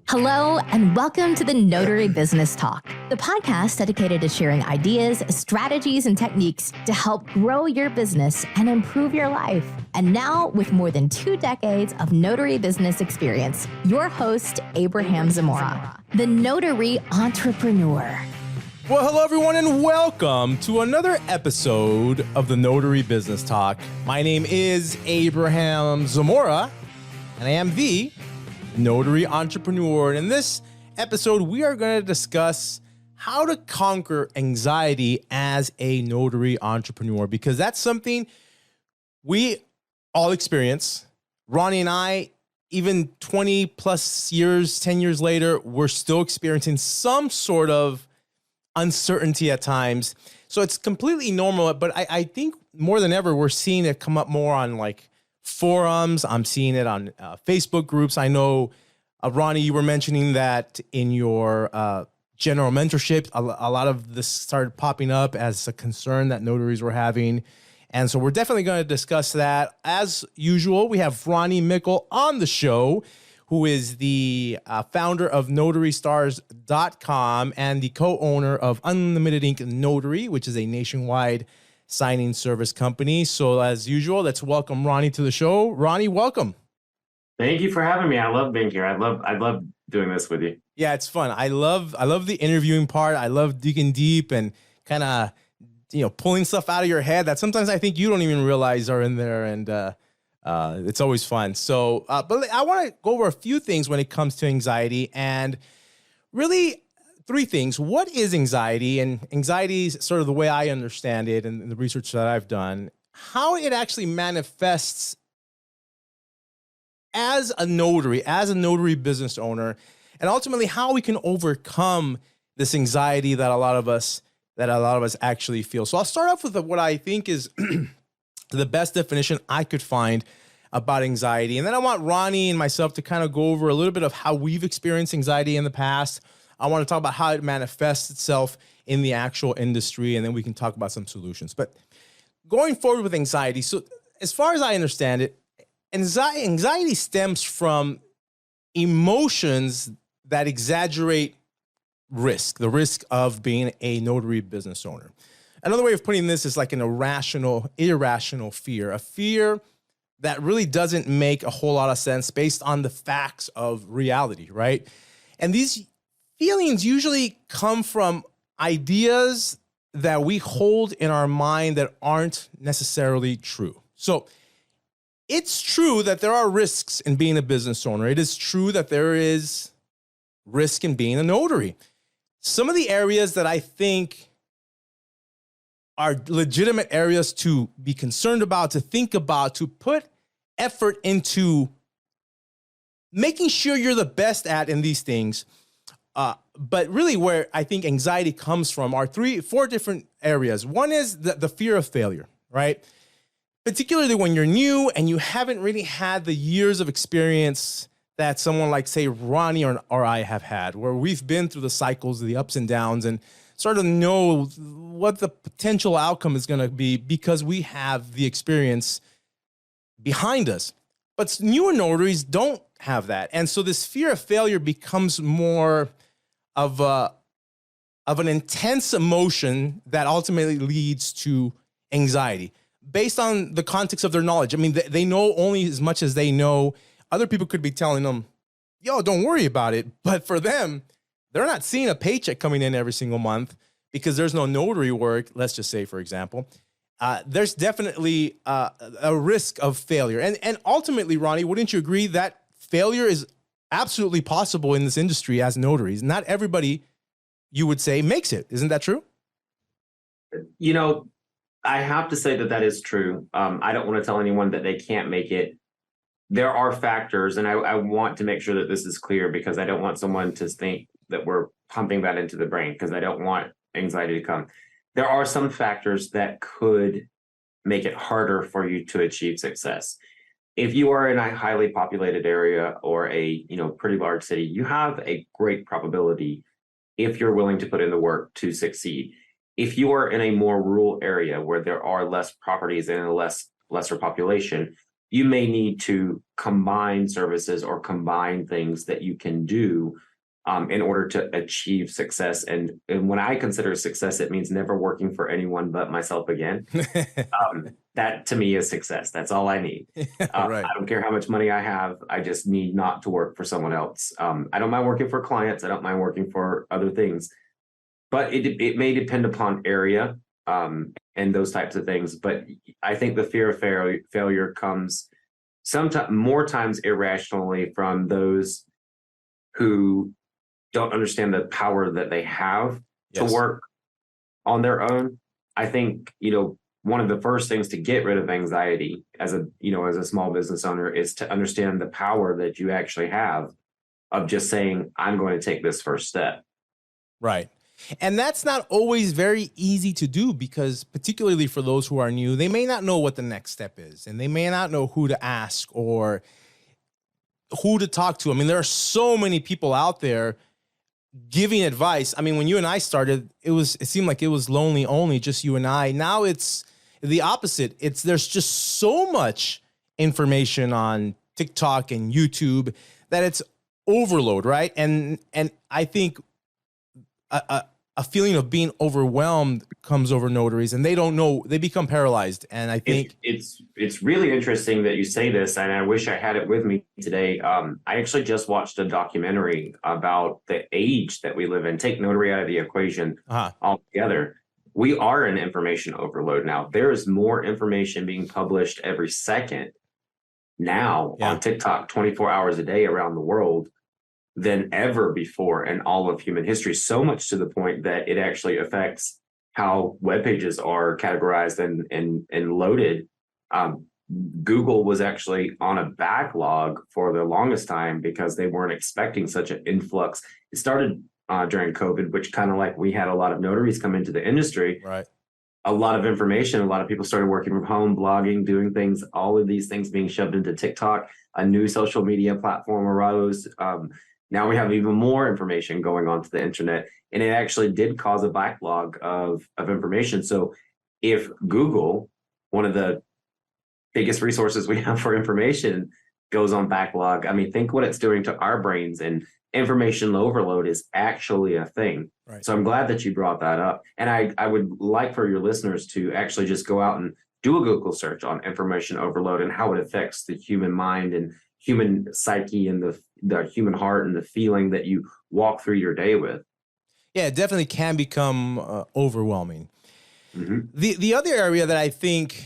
Hello, and welcome to the Notary Business Talk, the podcast dedicated to sharing ideas, strategies, and techniques to help grow your business and improve your life. And now, with more than 2 decades of notary business experience, your host, Abraham Zamora, the notary entrepreneur. Well, hello, everyone, and welcome to another episode of the Notary Business Talk. My name is Abraham Zamora, and I am the notary entrepreneur. And in this episode, we are going to discuss how to conquer anxiety as a notary entrepreneur, because that's something we all experience. Ronnie and I, even 20 plus years, 10 years later, we're still experiencing some sort of uncertainty at times. So it's completely normal, but I think more than ever, we're seeing it come up more on like forums. I'm seeing it on Facebook groups. I know, Ronnie, you were mentioning that in your general mentorship, a lot of this started popping up as a concern that notaries were having. And so we're definitely going to discuss that. As usual, we have Ronnie Mickle on the show, who is the founder of NotaryStars.com and the co-owner of Unlimited Ink Notary, which is a nationwide signing service company. So as usual, let's welcome Ronnie to the show. Ronnie, welcome. Thank you for having me. I love being here. I love doing this with you. Yeah, it's fun. I love the interviewing part. I love digging deep and kind of, pulling stuff out of your head that sometimes I think you don't even realize are in there. And it's always fun. So, but I want to go over a few things when it comes to anxiety, and really 3 things. What is anxiety? And anxiety is sort of the way I understand it and the research that I've done, how it actually manifests as a notary business owner, and ultimately how we can overcome this anxiety that a lot of us actually feel. So I'll start off with what I think is the best definition I could find about anxiety. And then I want Ronnie and myself to kind of go over a little bit of how we've experienced anxiety in the past. I want to talk about how it manifests itself in the actual industry, and then we can talk about some solutions. But going forward with anxiety, so as far as I understand it, anxiety stems from emotions that exaggerate risk, the risk of being a notary business owner. Another way of putting this is like an irrational fear, a fear that really doesn't make a whole lot of sense based on the facts of reality, right? And these feelings usually come from ideas that we hold in our mind that aren't necessarily true. So it's true that there are risks in being a business owner. It is true that there is risk in being a notary. Some of the areas that I think are legitimate areas to be concerned about, to think about, to put effort into making sure you're the best at in these things. But really where I think anxiety comes from are 4 different areas. One is the fear of failure, right? Particularly when you're new and you haven't really had the years of experience that someone like, say, Ronnie or I have had, where we've been through the cycles, the ups and downs, and sort of know what the potential outcome is going to be because we have the experience behind us. But newer notaries don't have that. And so this fear of failure becomes more of an intense emotion that ultimately leads to anxiety based on the context of their knowledge. I mean, they know only as much as they know. Other people could be telling them, yo, don't worry about it. But for them, they're not seeing a paycheck coming in every single month because there's no notary work, let's just say, for example. There's definitely a risk of failure. And ultimately, Ronnie, wouldn't you agree that failure is absolutely possible in this industry as notaries? Not everybody, you would say, makes it. Isn't that true? I have to say that is true. I don't want to tell anyone that they can't make it. There are factors, and I want to make sure that this is clear because I don't want someone to think that we're pumping that into the brain because I don't want anxiety to come. There are some factors that could make it harder for you to achieve success. If you are in a highly populated area or a pretty large city, you have a great probability, if you're willing to put in the work, to succeed. If you are in a more rural area where there are less properties and a lesser population, you may need to combine services or combine things that you can do in order to achieve success. And when I consider success, it means never working for anyone but myself again. That to me is success. That's all I need. Right. I don't care how much money I have. I just need not to work for someone else. I don't mind working for clients. I don't mind working for other things, but it may depend upon area and those types of things. But I think the fear of failure comes sometimes more times irrationally from those who don't understand the power that they have to work on their own. I think, one of the first things to get rid of anxiety as a small business owner is to understand the power that you actually have of just saying, I'm going to take this first step. Right. And that's not always very easy to do because particularly for those who are new, they may not know what the next step is and they may not know who to ask or who to talk to. I mean, there are so many people out there giving advice. I mean, when you and I started, it seemed like it was lonely only, just you and I. Now it's the opposite. There's just so much information on TikTok and YouTube that it's overload, right? And I think a feeling of being overwhelmed comes over notaries, and they don't know, they become paralyzed. And I think it's really interesting that you say this, and I wish I had it with me today. I actually just watched a documentary about the age that we live in. Take notary out of the equation altogether. We are in information overload now. There is more information being published every second now on TikTok, 24 hours a day around the world than ever before in all of human history. So much to the point that it actually affects how web pages are categorized and loaded. Google was actually on a backlog for the longest time because they weren't expecting such an influx. It started during COVID, which kind of like we had a lot of notaries come into the industry. Right. A lot of information, a lot of people started working from home, blogging, doing things, all of these things being shoved into TikTok. A new social media platform arose. Now we have even more information going onto the internet, and it actually did cause a backlog of information. So if Google, one of the biggest resources we have for information, goes on backlog, I mean, think what it's doing to our brains, and information overload is actually a thing. Right. So I'm glad that you brought that up. And I would like for your listeners to actually just go out and do a Google search on information overload and how it affects the human mind and human psyche and the human heart and the feeling that you walk through your day with. Yeah, it definitely can become overwhelming. Mm-hmm. The other area that I think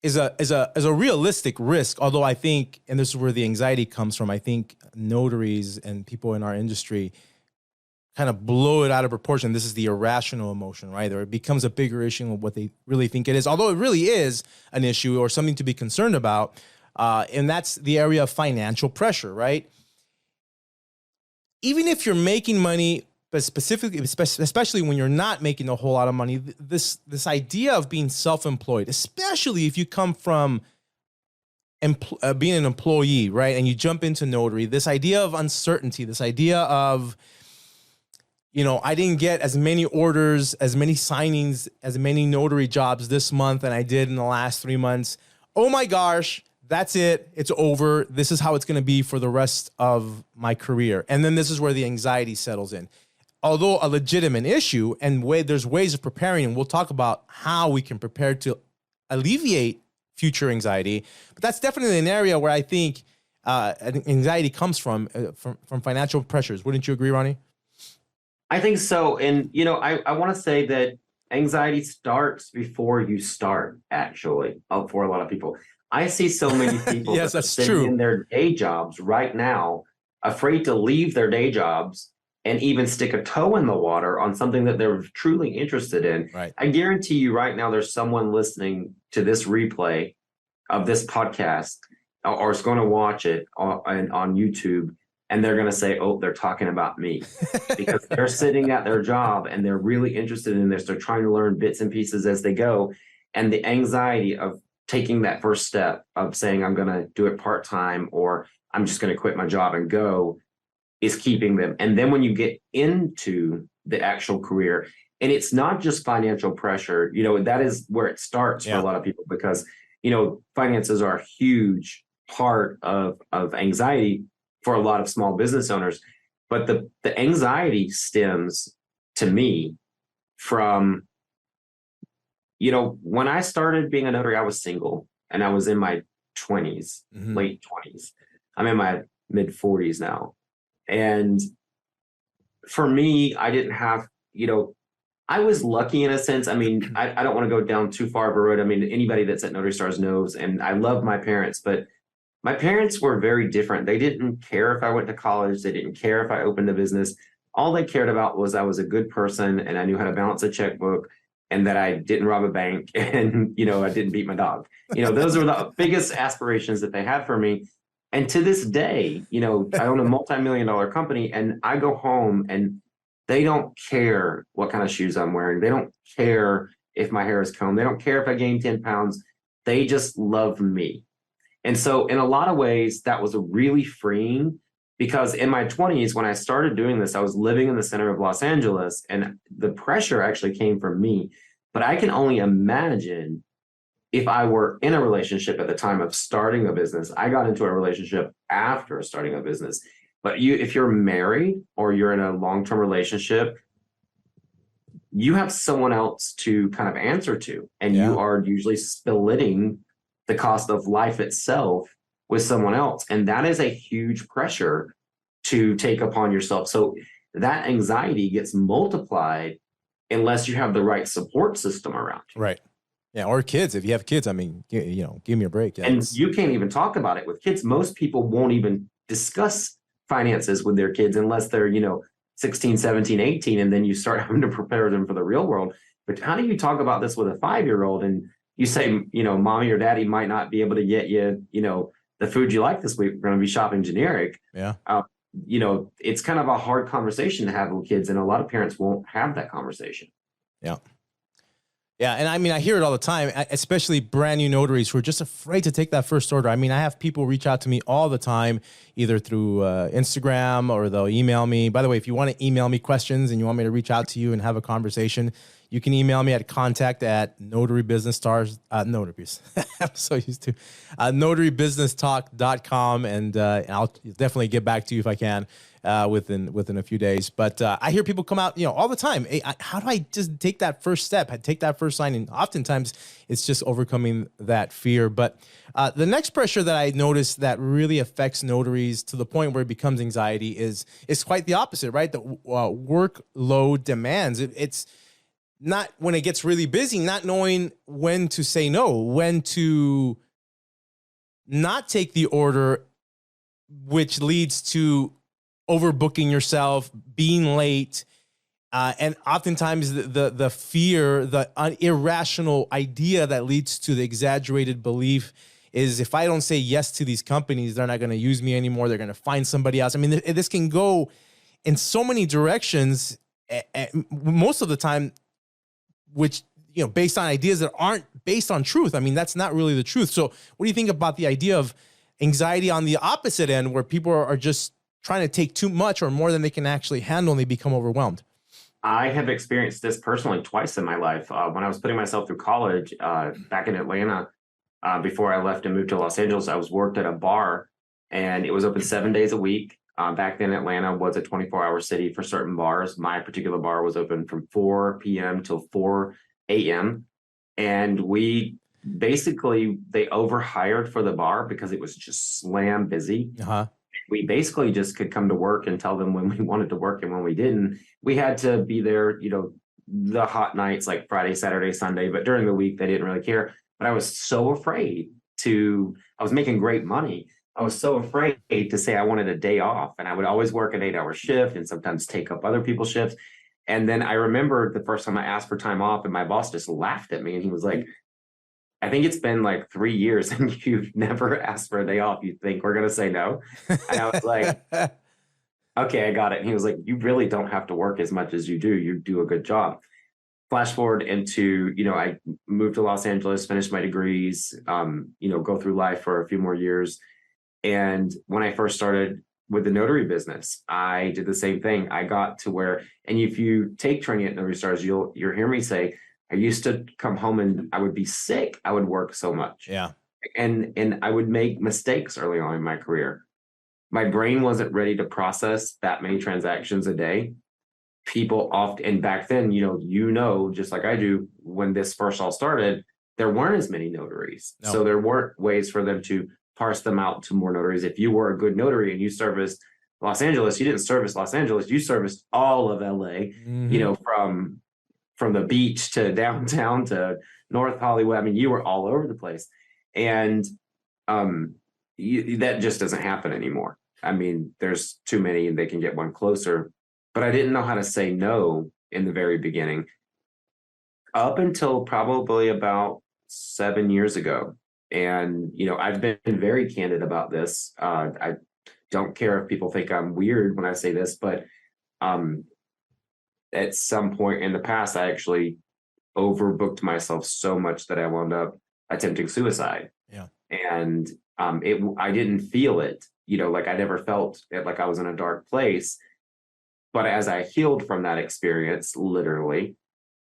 is a realistic risk, although I think, and this is where the anxiety comes from, I think notaries and people in our industry kind of blow it out of proportion. This is the irrational emotion, right? Or it becomes a bigger issue than what they really think it is, although it really is an issue or something to be concerned about. And that's the area of financial pressure, right? Even if you're making money, but specifically, especially when you're not making a whole lot of money, this idea of being self-employed, especially if you come from being an employee, right? And you jump into notary, this idea of uncertainty, this idea of, I didn't get as many orders, as many signings, as many notary jobs this month than I did in the last 3 months. Oh my gosh, that's it. It's over. This is how it's going to be for the rest of my career. And then this is where the anxiety settles in. Although a legitimate issue, and there's ways of preparing, and we'll talk about how we can prepare to alleviate future anxiety. But that's definitely an area where I think anxiety comes from financial pressures. Wouldn't you agree, Ronnie? I think so. And, I want to say that anxiety starts before you start, actually, for a lot of people. I see so many people yes, that are that's sitting true. in their day jobs right now, afraid to leave their day jobs and even stick a toe in the water on something that they're truly interested in. Right. I guarantee you right now there's someone listening to this replay of this podcast or is going to watch it on YouTube, and they're going to say, oh, they're talking about me, because they're sitting at their job and they're really interested in this. They're trying to learn bits and pieces as they go. And the anxiety of taking that first step of saying, I'm going to do it part-time, or I'm just going to quit my job and go, is keeping them. And then when you get into the actual career, and it's not just financial pressure, that is where it starts for a lot of people, because finances are a huge part of anxiety for a lot of small business owners. But the anxiety stems, to me, from, when I started being a notary, I was single and I was in my 20s, late 20s. I'm in my mid 40s now. And for me, I didn't have, I was lucky in a sense. I mean, I don't want to go down too far of a road. I mean, anybody that's at Notary Stars knows, and I love my parents, but my parents were very different. They didn't care if I went to college. They didn't care if I opened a business. All they cared about was I was a good person and I knew how to balance a checkbook and that I didn't rob a bank and, I didn't beat my dog. Those were the biggest aspirations that they had for me. And to this day, I own a multi-million-dollar company and I go home and they don't care what kind of shoes I'm wearing. They don't care if my hair is combed. They don't care if I gained 10 pounds. They just love me. And so in a lot of ways, that was really freeing, because in my 20s, when I started doing this, I was living in the center of Los Angeles and the pressure actually came from me. But I can only imagine if I were in a relationship at the time of starting a business. I got into a relationship after starting a business. But if you're married or you're in a long-term relationship, you have someone else to kind of answer to, and you are usually splitting the cost of life itself with someone else. And that is a huge pressure to take upon yourself. So that anxiety gets multiplied unless you have the right support system around you. Right. Yeah. Or kids. If you have kids, I mean, give me a break. Yeah, and you can't even talk about it with kids. Most people won't even discuss finances with their kids unless they're, 16, 17, 18, and then you start having to prepare them for the real world. But how do you talk about this with a 5-year-old and you say, mommy or daddy might not be able to get you, the food you like this week. We're going to be shopping generic. Yeah. It's kind of a hard conversation to have with kids, and a lot of parents won't have that conversation. Yeah. Yeah. And I mean, I hear it all the time, especially brand new notaries who are just afraid to take that first order. I mean, I have people reach out to me all the time, either through Instagram or they'll email me. By the way, if you want to email me questions and you want me to reach out to you and have a conversation, you can email me at contact@notarybusinessstars, notaries. I'm so used to notarybusinesstalk.com. And I'll definitely get back to you if I can within a few days. But I hear people come out, all the time. Hey, how do I just take that first step? I take that first sign. And oftentimes it's just overcoming that fear. But the next pressure that I notice that really affects notaries to the point where it becomes anxiety is quite the opposite, right? The workload demands. It's not when it gets really busy, not knowing when to say no, when to not take the order, which leads to overbooking yourself, being late, and oftentimes the fear, the irrational idea that leads to the exaggerated belief is if I don't say yes to these companies, they're not going to use me anymore. They're going to find somebody else. I mean, this can go in so many directions, most of the time, which, based on ideas that aren't based on truth. I mean, that's not really the truth. So what do you think about the idea of anxiety on the opposite end, where people are just trying to take too much or more than they can actually handle and they become overwhelmed? I have experienced this personally twice in my life. When I was putting myself through college back in Atlanta, before I left and moved to Los Angeles, I was worked at a bar and it was open 7 days a week. Back then, Atlanta was a 24-hour city for certain bars. My particular bar was open from 4 p.m. till 4 a.m. And they overhired for the bar because it was just slam busy. Uh-huh. We basically just could come to work and tell them when we wanted to work and when we didn't. We had to be there, the hot nights like Friday, Saturday, Sunday, but during the week, they didn't really care. But I was so afraid I was making great money. I was so afraid to say I wanted a day off, and I would always work an 8-hour shift and sometimes take up other people's shifts. And then I remember the first time I asked for time off and my boss just laughed at me and he was like, I think it's been like 3 years and you've never asked for a day off. You think we're going to say no? And I was like, okay, I got it. And he was like, you really don't have to work as much as you do. You do a good job. Flash forward into, I moved to Los Angeles, finished my degrees, go through life for a few more years. And when I first started with the notary business, I did the same thing. I got to where, and if you take training at Notary Stars, you'll hear me say, I used to come home and I would be sick. I would work so much. Yeah. And I would make mistakes early on in my career. My brain wasn't ready to process that many transactions a day. People often, and back then, just like I do, when this first all started, there weren't as many notaries. No. So there weren't ways for them to parse them out to more notaries. If you were a good notary and you serviced Los Angeles, you didn't service Los Angeles, you serviced all of LA, from the beach to downtown to North Hollywood. I mean, you were all over the place. And that just doesn't happen anymore. I mean, there's too many and they can get one closer. But I didn't know how to say no in the very beginning up until probably about 7 years ago. And, I've been very candid about this. I don't care if people think I'm weird when I say this, but at some point in the past, I actually overbooked myself so much that I wound up attempting suicide. Yeah. And I didn't feel it, like I never felt it, like I was in a dark place. But as I healed from that experience, literally,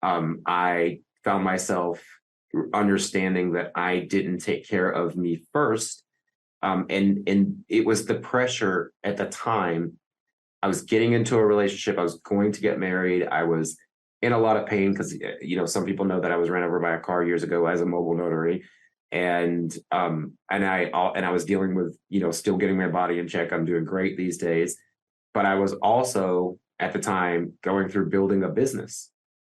I found myself understanding that I didn't take care of me first. And it was the pressure at the time. I was getting into a relationship. I was going to get married. I was in a lot of pain because, some people know that I was ran over by a car years ago as a mobile notary. And I was dealing with, still getting my body in check. I'm doing great these days. But I was also at the time going through building a business.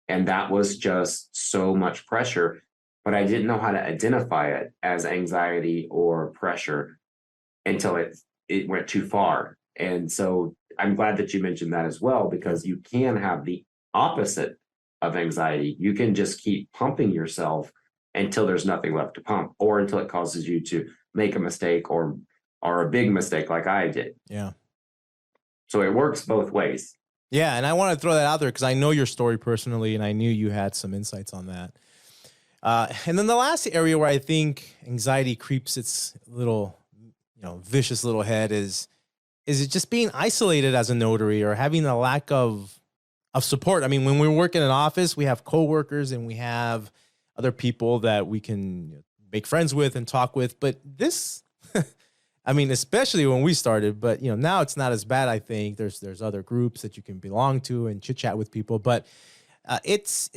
And that was just so much pressure. But I didn't know how to identify it as anxiety or pressure until it went too far. And so I'm glad that you mentioned that as well, because you can have the opposite of anxiety. You can just keep pumping yourself until there's nothing left to pump, or until it causes you to make a mistake or a big mistake like I did. Yeah. So it works both ways. Yeah. And I want to throw that out there because I know your story personally, and I knew you had some insights on that. And then the last area where I think anxiety creeps its little, vicious little head is it just being isolated as a notary or having a lack of support. I mean, when we work in an office, we have coworkers and we have other people that we can make friends with and talk with. But this, I mean, especially when we started, but now it's not as bad. I think there's other groups that you can belong to and chit chat with people. But it's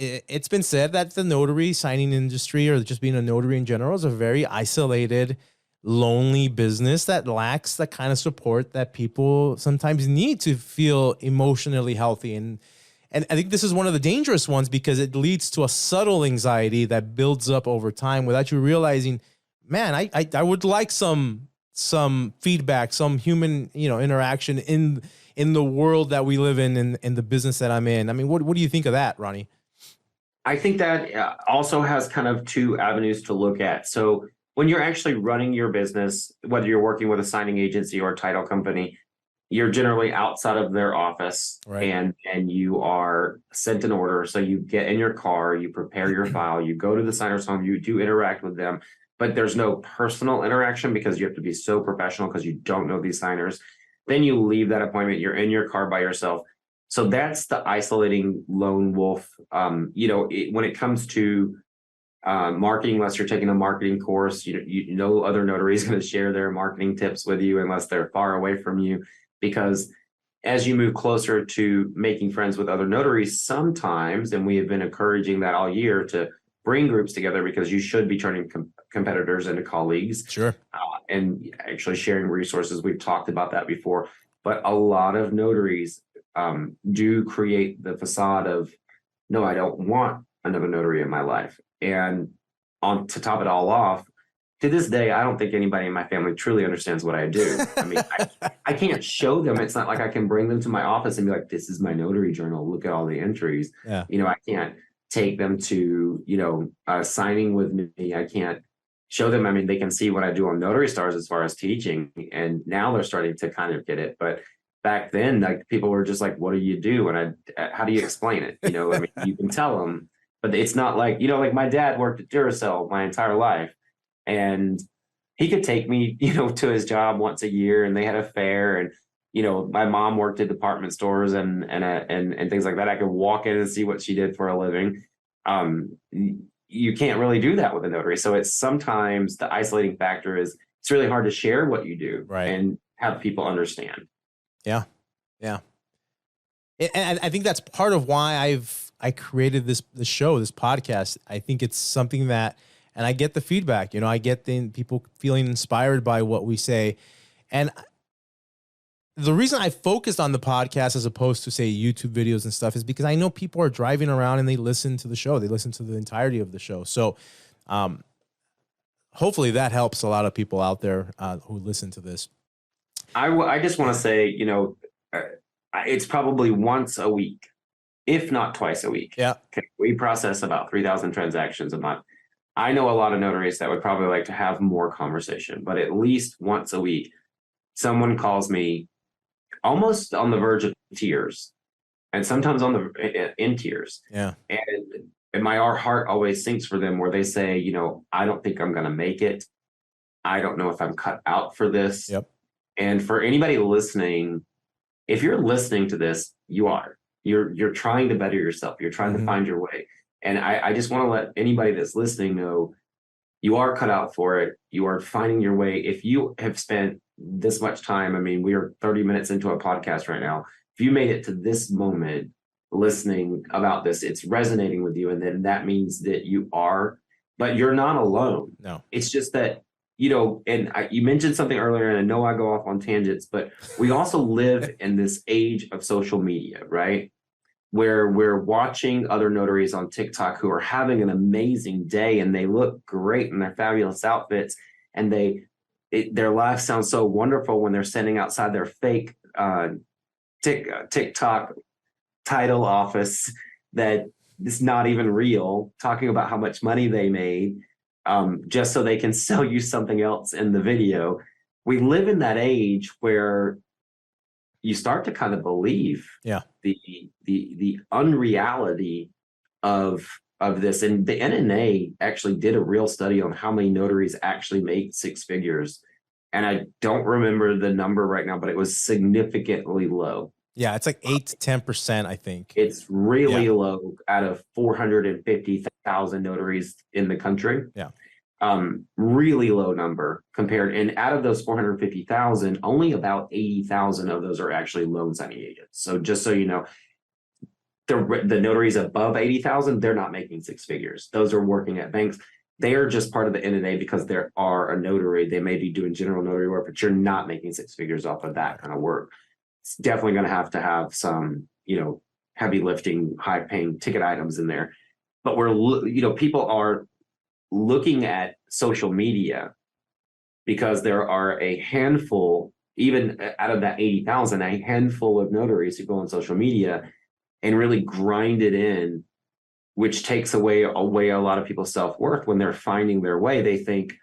been said that the notary signing industry, or just being a notary in general, is a very isolated, lonely business that lacks the kind of support that people sometimes need to feel emotionally healthy. And I think this is one of the dangerous ones because it leads to a subtle anxiety that builds up over time without you realizing, man, I would like some feedback, some human, interaction in the world that we live in the business that I'm in. I mean, what do you think of that, Ronnie? I think that also has kind of two avenues to look at. So when you're actually running your business, whether you're working with a signing agency or a title company, you're generally outside of their office, right, and you are sent an order. So you get in your car, you prepare your file, you go to the signer's home, you do interact with them, but there's no personal interaction because you have to be so professional because you don't know these signers. Then you leave that appointment, you're in your car by yourself. So that's the isolating lone wolf. When it comes to marketing, unless you're taking a marketing course, no other notary is going to share their marketing tips with you unless they're far away from you. Because as you move closer to making friends with other notaries, sometimes, and we have been encouraging that all year, to bring groups together because you should be turning competitors into colleagues. Sure. And actually sharing resources. We've talked about that before. But a lot of notaries do create the facade of, no, I don't want another notary in my life. And to top it all off, to this day, I don't think anybody in my family truly understands what I do. I mean, I can't show them. It's not like I can bring them to my office and be like, this is my notary journal. Look at all the entries. Yeah. I can't take them to, signing with me. I can't show them. I mean, they can see what I do on Notary Stars as far as teaching. And now they're starting to kind of get it. But back then, like, people were just like, what do you do? And how do you explain it? I mean, you can tell them, but it's not like, like my dad worked at Duracell my entire life. And he could take me, to his job once a year, and they had a fair. And, my mom worked at department stores and things like that. I could walk in and see what she did for a living. You can't really do that with a notary. So it's sometimes the isolating factor is it's really hard to share what you do and have people understand. Yeah. Yeah. And I think that's part of why I created this show, this podcast. I think it's something that, and I get the feedback, I get the people feeling inspired by what we say. And the reason I focused on the podcast as opposed to, say, YouTube videos and stuff is because I know people are driving around and they listen to the show. They listen to the entirety of the show. So hopefully that helps a lot of people out there who listen to this. I just want to say, it's probably once a week, if not twice a week. Yeah. Okay. We process about 3,000 transactions a month. I know a lot of notaries that would probably like to have more conversation, but at least once a week, someone calls me almost on the verge of tears, and sometimes in tears. Yeah. And our heart always sinks for them, where they say, I don't think I'm going to make it. I don't know if I'm cut out for this. Yep. And for anybody listening, if you're listening to this, you're trying to better yourself. You're trying to find your way. And I just want to let anybody that's listening know you are cut out for it. You are finding your way. If you have spent this much time, we are 30 minutes into a podcast right now. If you made it to this moment listening about this, it's resonating with you. And then that means that but you're not alone. No, it's just that, you mentioned something earlier, and I know I go off on tangents, but we also live in this age of social media, right? Where we're watching other notaries on TikTok who are having an amazing day and they look great in their fabulous outfits, and their life sounds so wonderful when they're standing outside their fake TikTok title office that is not even real, talking about how much money they made, just so they can sell you something else in the video. We live in that age where you start to kind of believe the unreality of this. And the NNA actually did a real study on how many notaries actually make six figures. And I don't remember the number right now, but it was significantly low. Yeah, it's like 8 to 10%, I think. It's really low out of 450,000 notaries in the country. Yeah. Really low number compared. And out of those 450,000, only about 80,000 of those are actually loan signing agents. So just so you know, the notaries above 80,000, they're not making six figures. Those are working at banks. They are just part of the NNA because they are a notary. They may be doing general notary work, but you're not making six figures off of that kind of work. It's definitely going to have some, heavy lifting, high paying ticket items in there. But people are looking at social media because there are a handful, even out of that 80,000, a handful of notaries who go on social media and really grind it in, which takes away a lot of people's self-worth. When they're finding their way, they think,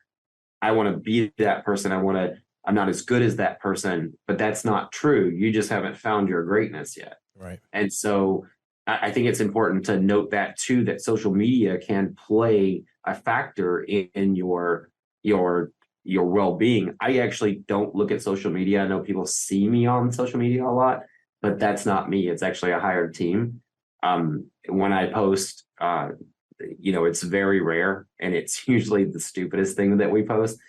I want to be that person. I'm not as good as that person, but that's not true. You just haven't found your greatness yet. Right. And so I think it's important to note that too, that social media can play a factor in your well-being. I actually don't look at social media. I know people see me on social media a lot, but that's not me. It's actually a hired team. When I post, it's very rare, and it's usually the stupidest thing that we post.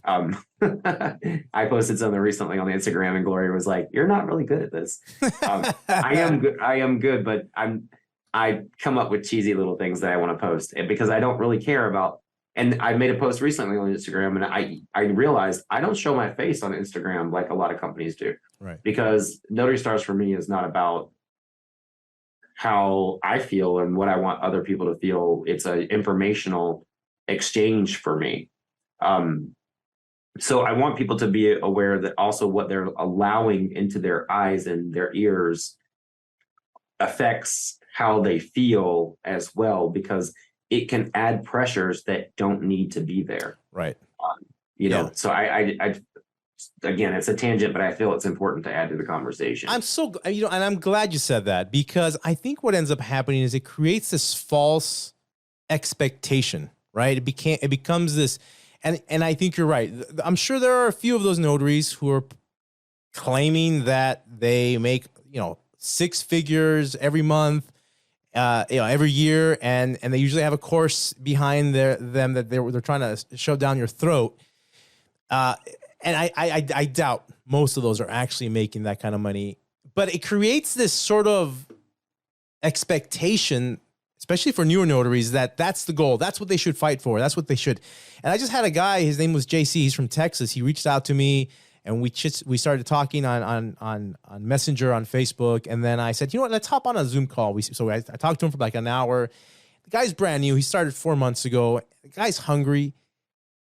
I posted something recently on Instagram, and Gloria was like, "You're not really good at this." I am good, but I come up with cheesy little things that I want to post, and because I don't really care about. And I made a post recently on Instagram, and I realized I don't show my face on Instagram like a lot of companies do. Right. Because Notary Stars for me is not about how I feel and what I want other people to feel. It's an informational exchange for me. So I want people to be aware that also what they're allowing into their eyes and their ears affects how they feel as well, because it can add pressures that don't need to be there. Right. So I again, it's a tangent, but I feel it's important to add to the conversation. And I'm glad you said that, because I think what ends up happening is it creates this false expectation, right? It becomes this, and I think you're right. I'm sure there are a few of those notaries who are claiming that they make, six figures every month, every year, and they usually have a course behind them that they're trying to shove down your throat. And I doubt most of those are actually making that kind of money, but it creates this sort of expectation, especially for newer notaries, that that's the goal. That's what they should fight for. That's what they should. And I just had a guy, his name was JC. He's from Texas. He reached out to me and we started talking on Messenger on Facebook. And then I said, you know what, let's hop on a Zoom call. So I talked to him for like an hour. The guy's brand new. He started 4 months ago. The guy's hungry.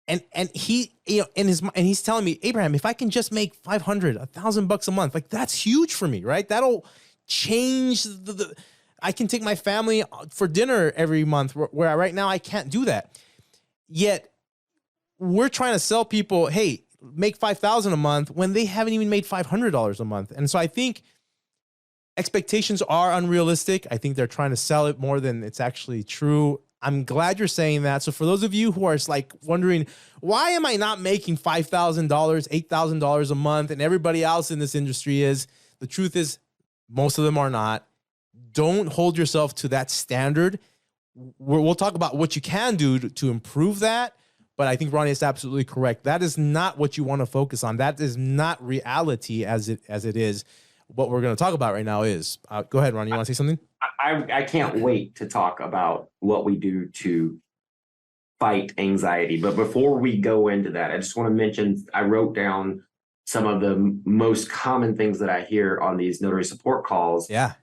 And he, and he's telling me, Abraham, if I can just make $500, $1,000 a month, like that's huge for me, right? That'll change I can take my family for dinner every month, where right now I can't do that. Yet we're trying to sell people, hey, make $5,000 a month when they haven't even made $500 a month. And so I think expectations are unrealistic. I think they're trying to sell it more than it's actually true. I'm glad you're saying that. So for those of you who are like wondering, why am I not making $5,000, $8,000 a month and everybody else in this industry is, the truth is most of them are not. Don't hold yourself to that standard. We'll talk about what you can do to improve that. But I think Ronnie is absolutely correct. That is not what you want to focus on. That is not reality as it is. What we're going to talk about right now is, go ahead, Ronnie, you want to say something? I can't wait to talk about what we do to fight anxiety. But before we go into that, I just want to mention, I wrote down some of the most common things that I hear on these notary support calls. Yeah.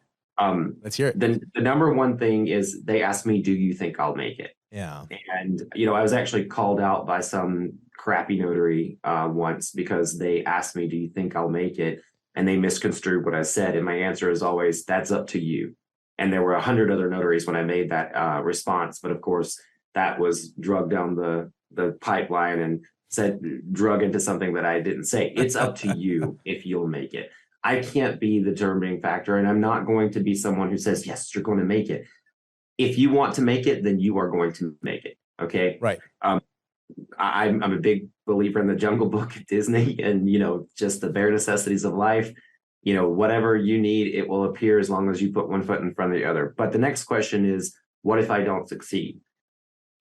Let's hear it. The number one thing is they ask me, do you think I'll make it? Yeah. And, I was actually called out by some crappy notary once because they asked me, do you think I'll make it? And they misconstrued what I said. And my answer is always, that's up to you. And there were 100 other notaries when I made that response. But of course, that was drugged down the pipeline and drug into something that I didn't say. It's up to you if you'll make it. I can't be the determining factor, and I'm not going to be someone who says, yes, you're going to make it. If you want to make it, then you are going to make it. Okay. Right. I'm a big believer in the Jungle Book at Disney and, just the bare necessities of life. Whatever you need, it will appear as long as you put one foot in front of the other. But the next question is, what if I don't succeed?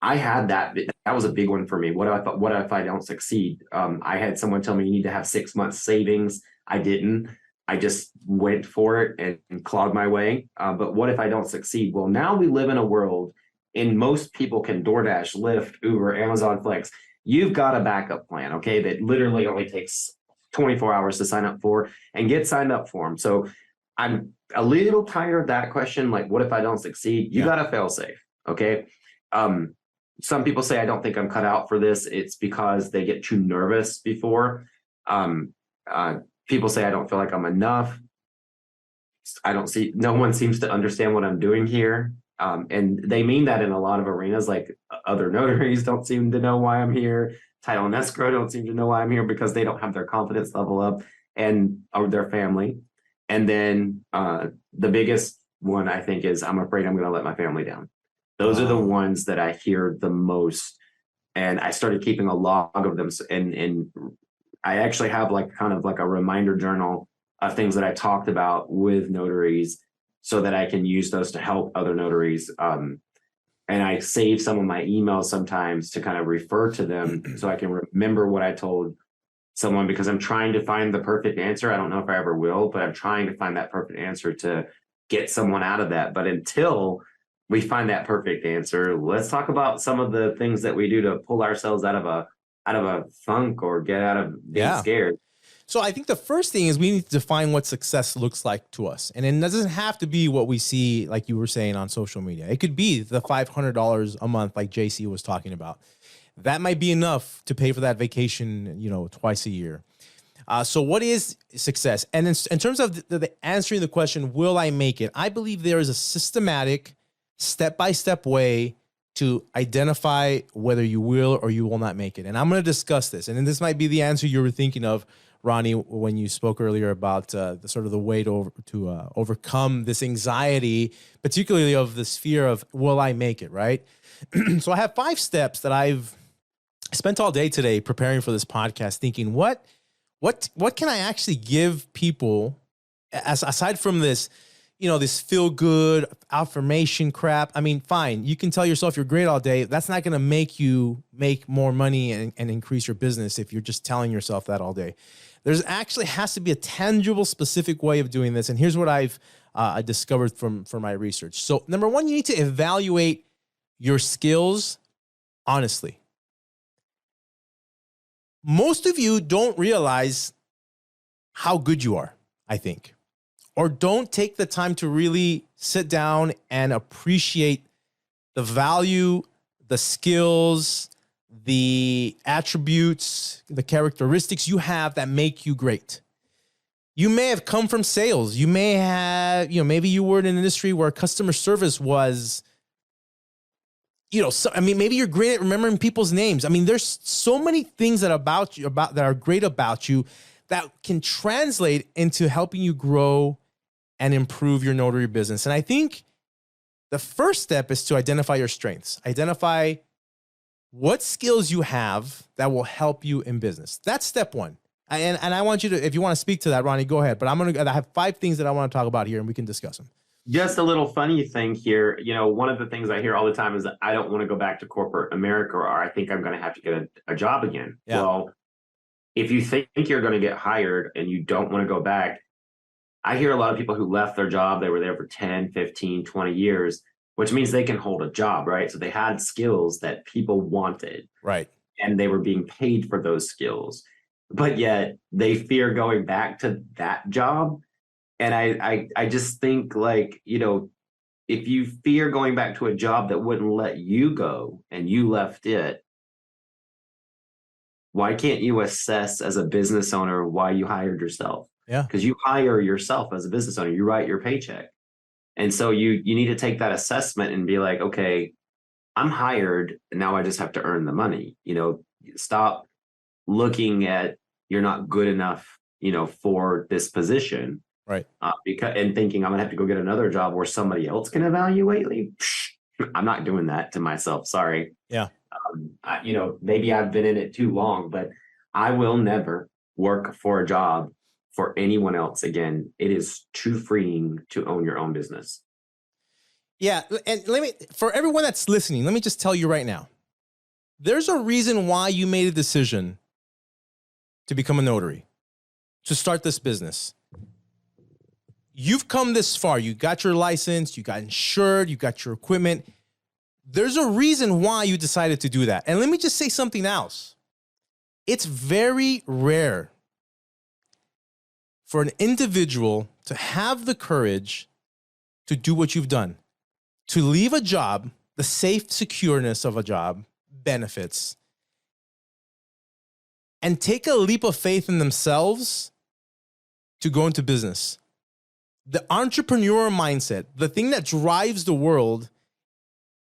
I had that was a big one for me. What if I don't succeed? I had someone tell me you need to have 6 months savings. I didn't. I just went for it and clawed my way. But what if I don't succeed? Well, now we live in a world, and most people can DoorDash, Lyft, Uber, Amazon Flex. You've got a backup plan, okay, that literally only takes 24 hours to sign up for, and get signed up for them. So I'm a little tired of that question. Like, what if I don't succeed? You got to fail safe. Okay. Some people say, I don't think I'm cut out for this. It's because they get too nervous before. People say, I don't feel like I'm enough. No one seems to understand what I'm doing here. And they mean that in a lot of arenas, like other notaries don't seem to know why I'm here. Title and escrow don't seem to know why I'm here because they don't have their confidence level up or their family. And then the biggest one, I think, is I'm afraid I'm going to let my family down. Those are the ones that I hear the most. And I started keeping a log of them. And I actually have kind of a reminder journal of things that I talked about with notaries so that I can use those to help other notaries. And I save some of my emails sometimes to kind of refer to them so I can remember what I told someone, because I'm trying to find the perfect answer. I don't know if I ever will, but I'm trying to find that perfect answer to get someone out of that. But until we find that perfect answer, let's talk about some of the things that we do to pull ourselves out of a funk or get out of being scared. So I think the first thing is we need to define what success looks like to us. And it doesn't have to be what we see, like you were saying, on social media. It could be the $500 a month, like JC was talking about. That might be enough to pay for that vacation, twice a year. So what is success? And in terms of the answering the question, will I make it? I believe there is a systematic, step-by-step way to identify whether you will or you will not make it. And I'm going to discuss this. And then this might be the answer you were thinking of, Ronnie, when you spoke earlier about the way to overcome this anxiety, particularly of this fear of, will I make it, right? So I have 5 steps that I've spent all day today preparing for this podcast, thinking, what can I actually give people, aside from this, this feel good affirmation crap. I mean, fine. You can tell yourself you're great all day. That's not going to make you make more money and increase your business if you're just telling yourself that all day. There's actually has to be a tangible, specific way of doing this. And here's what I've discovered from my research. So number one, you need to evaluate your skills honestly. Most of you don't realize how good you are, I think, or don't take the time to really sit down and appreciate the value, the skills, the attributes, the characteristics you have that make you great. You may have come from sales. You may have, maybe you were in an industry where customer service was, maybe you're great at remembering people's names. I mean, there's so many things that are great about you that can translate into helping you grow and improve your notary business. And I think the first step is to identify your strengths. Identify what skills you have that will help you in business. That's step one. And I want you to, if you want to speak to that, Ronnie, go ahead. But I have 5 things that I want to talk about here, and we can discuss them. Just a little funny thing here. One of the things I hear all the time is that I don't want to go back to corporate America, or I think I'm going to have to get a job again. Yeah. Well, if you think you're going to get hired and you don't want to go back, I hear a lot of people who left their job, they were there for 10, 15, 20 years, which means they can hold a job, right? So they had skills that people wanted. Right. And they were being paid for those skills. But yet they fear going back to that job. And I just think, like, if you fear going back to a job that wouldn't let you go and you left it, why can't you assess as a business owner why you hired yourself? Yeah. Because you hire yourself as a business owner, you write your paycheck. And so you need to take that assessment and be like, okay, I'm hired, and now I just have to earn the money. Stop looking at you're not good enough, for this position. Right. And thinking I'm gonna have to go get another job where somebody else can evaluate me. I'm not doing that to myself. Sorry. Yeah. Maybe I've been in it too long, but I will never work for a job for anyone else again. It is too freeing to own your own business. Yeah. And for everyone that's listening, let me just tell you right now, there's a reason why you made a decision to become a notary, to start this business. You've come this far. You got your license, you got insured, you got your equipment. There's a reason why you decided to do that. And let me just say something else. It's very rare for an individual to have the courage to do what you've done, to leave a job, the safe secureness of a job, benefits, and take a leap of faith in themselves to go into business. The entrepreneur mindset, the thing that drives the world,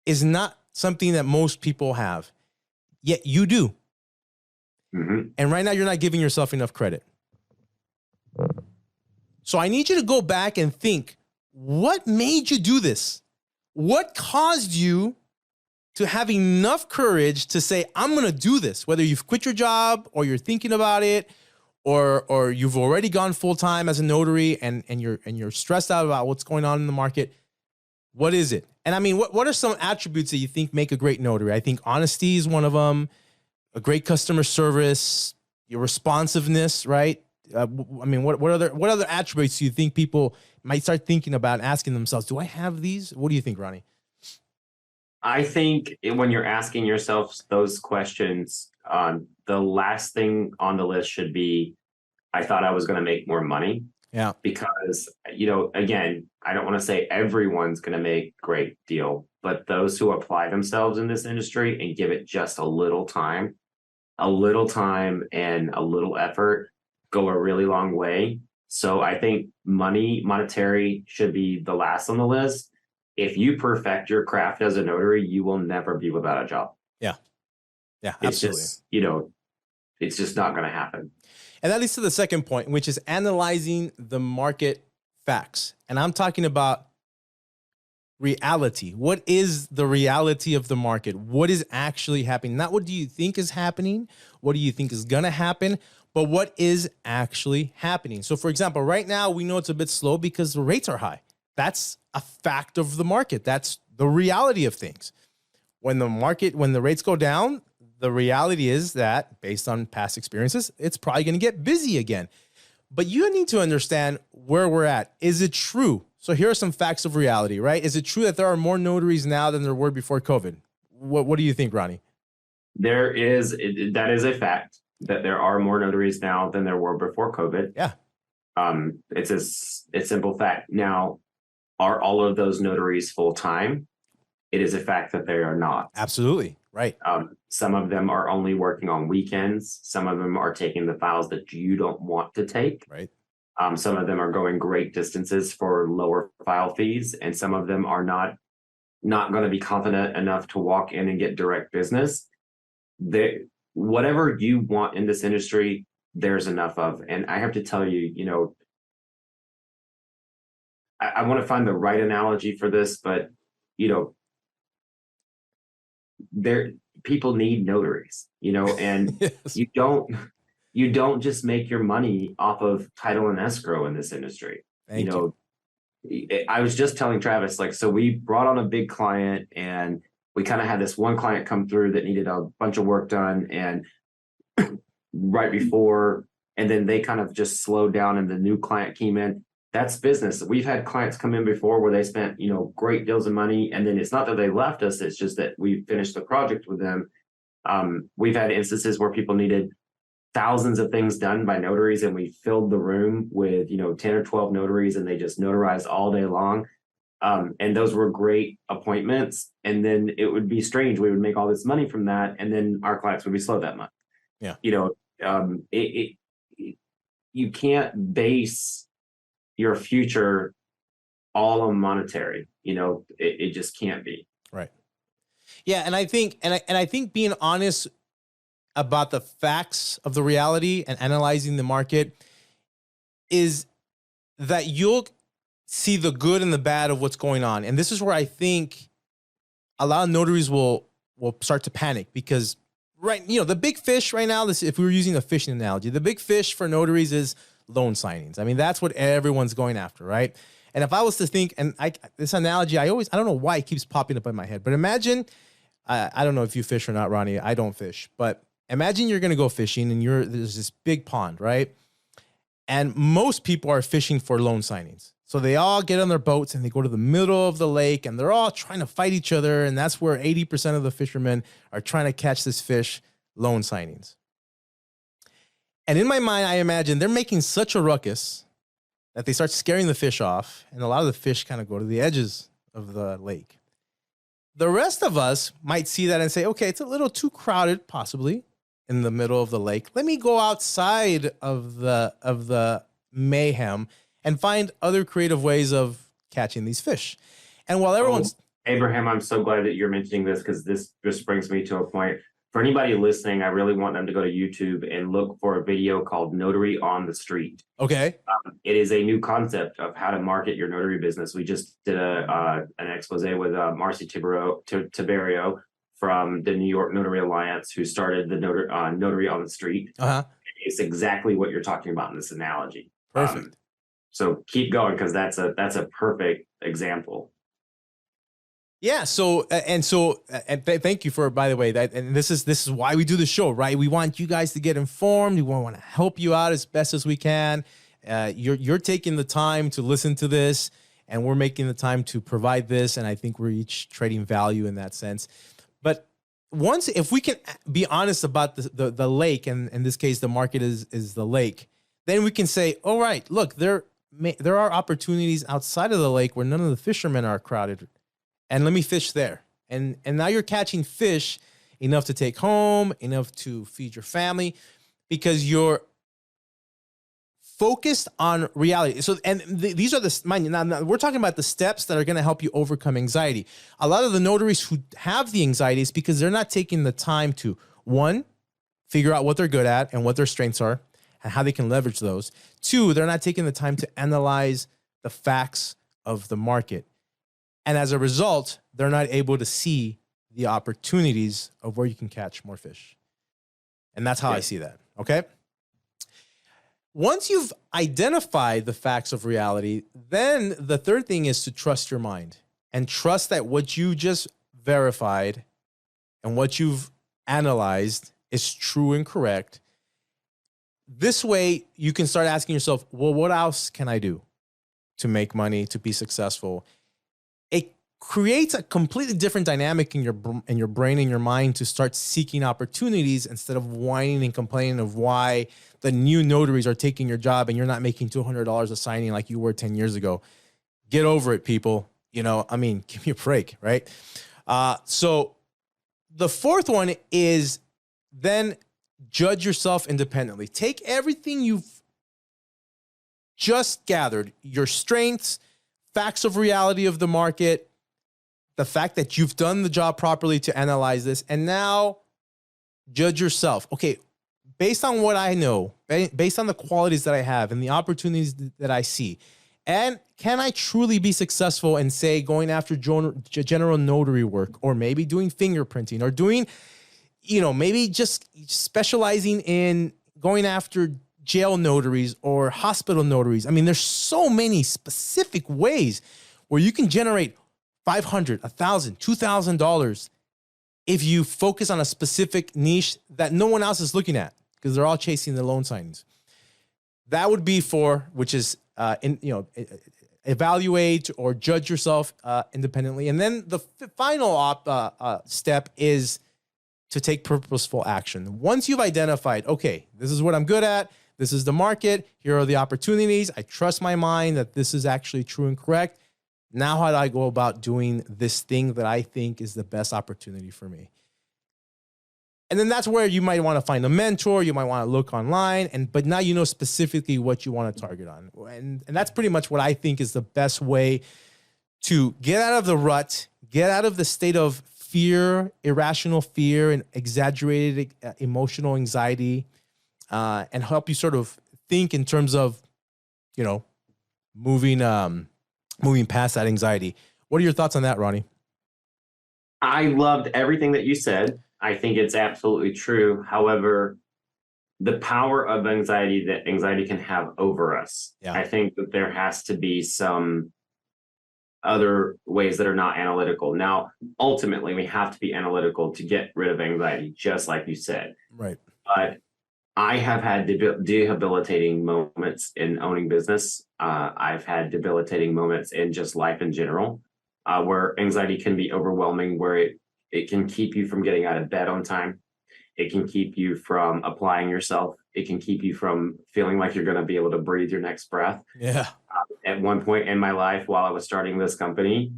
is not something that most people have. Yet you do. Mm-hmm. And right now you're not giving yourself enough credit. So I need you to go back and think, what made you do this? What caused you to have enough courage to say, I'm going to do this, whether you've quit your job or you're thinking about it, or you've already gone full time as a notary and you're stressed out about what's going on in the market. What is it? And I mean, what are some attributes that you think make a great notary? I think honesty is one of them, a great customer service, your responsiveness, right? What other attributes do you think people might start thinking about and asking themselves, do I have these? What do you think, Ronnie? I think when you're asking yourself those questions, the last thing on the list should be, I thought I was going to make more money. Yeah. Because, again, I don't want to say everyone's going to make a great deal, but those who apply themselves in this industry and give it just a little time and a little effort go a really long way. So I think monetary should be the last on the list. If you perfect your craft as a notary, you will never be without a job. Yeah. Yeah, absolutely. It's just not going to happen. And that leads to the second point, which is analyzing the market facts. And I'm talking about reality. What is the reality of the market? What is actually happening? Not what do you think is happening? What do you think is going to happen? But what is actually happening? So, for example, right now we know it's a bit slow because the rates are high. That's a fact of the market. That's the reality of things. When the rates go down, the reality is that based on past experiences, it's probably going to get busy again. But you need to understand where we're at. Is it true? So here are some facts of reality, right? Is it true that there are more notaries now than there were before COVID? What do you think, Ronnie? That is a fact that there are more notaries now than there were before COVID. Yeah. It's a simple fact. Now, are all of those notaries full-time? It is a fact that they are not. Absolutely. Right. Some of them are only working on weekends. Some of them are taking the files that you don't want to take. Right. Some of them are going great distances for lower file fees, and some of them are not going to be confident enough to walk in and get direct business. Whatever you want in this industry, there's enough of. And I have to tell you, I want to find the right analogy for this, but people need notaries, and Yes. you don't just make your money off of title and escrow in this industry. Thank you. I was just telling Travis, so we brought on a big client, and we kind of had this one client come through that needed a bunch of work done, and right before, and then they kind of just slowed down and the new client came in. That's business. We've had clients come in before where they spent, great deals of money, and then it's not that they left us, it's just that we finished the project with them. We've had instances where people needed thousands of things done by notaries, and we filled the room with 10 or 12 notaries, and they just notarized all day long. And those were great appointments. And then it would be strange, we would make all this money from that, and then our clients would be slow that month. Yeah. You can't base your future all on monetary. It just can't be. Right. Yeah, and I think being honest about the facts of the reality and analyzing the market is that you'll see the good and the bad of what's going on. And this is where I think a lot of notaries will start to panic, because the big fish right now, if we were using a fishing analogy, the big fish for notaries is loan signings. I mean, that's what everyone's going after, right? And if I was to think, this analogy, I don't know why it keeps popping up in my head, but imagine, I don't know if you fish or not, Ronnie, I don't fish, but imagine you're going to go fishing and there's this big pond, right? And most people are fishing for loan signings. So they all get on their boats and they go to the middle of the lake and they're all trying to fight each other. And that's where 80% of the fishermen are trying to catch this fish, loan signings. And in my mind, I imagine they're making such a ruckus that they start scaring the fish off. And a lot of the fish kind of go to the edges of the lake. The rest of us might see that and say, okay, it's a little too crowded, possibly, in the middle of the lake. Let me go outside of the mayhem and find other creative ways of catching these fish. And while everyone's... Abraham, I'm so glad that you're mentioning this, because this just brings me to a point. For anybody listening, I really want them to go to YouTube and look for a video called Notary on the Street. Okay. It is a new concept of how to market your notary business. We just did an expose with Marcy Tiberio from the New York Notary Alliance, who started the Notary on the Street. Uh-huh. It's exactly what you're talking about in this analogy. Perfect. So keep going, because that's a perfect example. Yeah. Thank you for, by the way, this is why we do the show, right? We want you guys to get informed. We want to help you out as best as we can. You're taking the time to listen to this, and we're making the time to provide this. And I think we're each trading value in that sense. But if we can be honest about the lake, and in this case, the market is the lake, then we can say, all right, look, there are opportunities outside of the lake where none of the fishermen are crowded. And let me fish there. And now you're catching fish enough to take home, enough to feed your family, because you're focused on reality. So, these are now we're talking about the steps that are going to help you overcome anxiety. A lot of the notaries who have the anxiety is because they're not taking the time to, one, figure out what they're good at and what their strengths are and how they can leverage those. Two, they're not taking the time to analyze the facts of the market. And as a result, they're not able to see the opportunities of where you can catch more fish. And that's how I see that. Okay. once you've identified the facts of reality, then the third thing is to trust your mind and trust that what you just verified and what you've analyzed is true and correct. This way, you can start asking yourself, well, what else can I do to make money, to be successful? It creates a completely different dynamic in your brain and your mind to start seeking opportunities instead of whining and complaining of why the new notaries are taking your job and you're not making $200 a signing like you were 10 years ago. Get over it, people. Give me a break, right? So the fourth one is then judge yourself independently. Take everything you've just gathered, your strengths, facts of reality of the market, the fact that you've done the job properly to analyze this, and now judge yourself. Okay, based on what I know, based on the qualities that I have and the opportunities that I see, and can I truly be successful in, say, going after general notary work, or maybe doing fingerprinting, or doing, maybe just specializing in going after jail notaries or hospital notaries. I mean, there's so many specific ways where you can generate $500, $1,000, $2,000 if you focus on a specific niche that no one else is looking at, because they're all chasing the loan signings. That would be evaluate or judge yourself independently. And then the final step is to take purposeful action. Once you've identified, okay, this is what I'm good at, this is the market, here are the opportunities, I trust my mind that this is actually true and correct. Now how do I go about doing this thing that I think is the best opportunity for me? And then that's where you might want to find a mentor, you might want to look online, but now you know specifically what you want to target on. And that's pretty much what I think is the best way to get out of the rut, get out of the state of fear, irrational fear, and exaggerated emotional anxiety, and help you sort of think in terms of, moving past that anxiety. What are your thoughts on that, Ronnie? I loved everything that you said. I think it's absolutely true. However, the power of anxiety that anxiety can have over us, I think that there has to be some other ways that are not analytical. Now, ultimately, we have to be analytical to get rid of anxiety, just like you said. Right. But I have had debilitating moments in owning business. I've had debilitating moments in just life in general, where anxiety can be overwhelming, where it can keep you from getting out of bed on time. It can keep you from applying yourself. It can keep you from feeling like you're going to be able to breathe your next breath. Yeah. At one point in my life, while I was starting this company,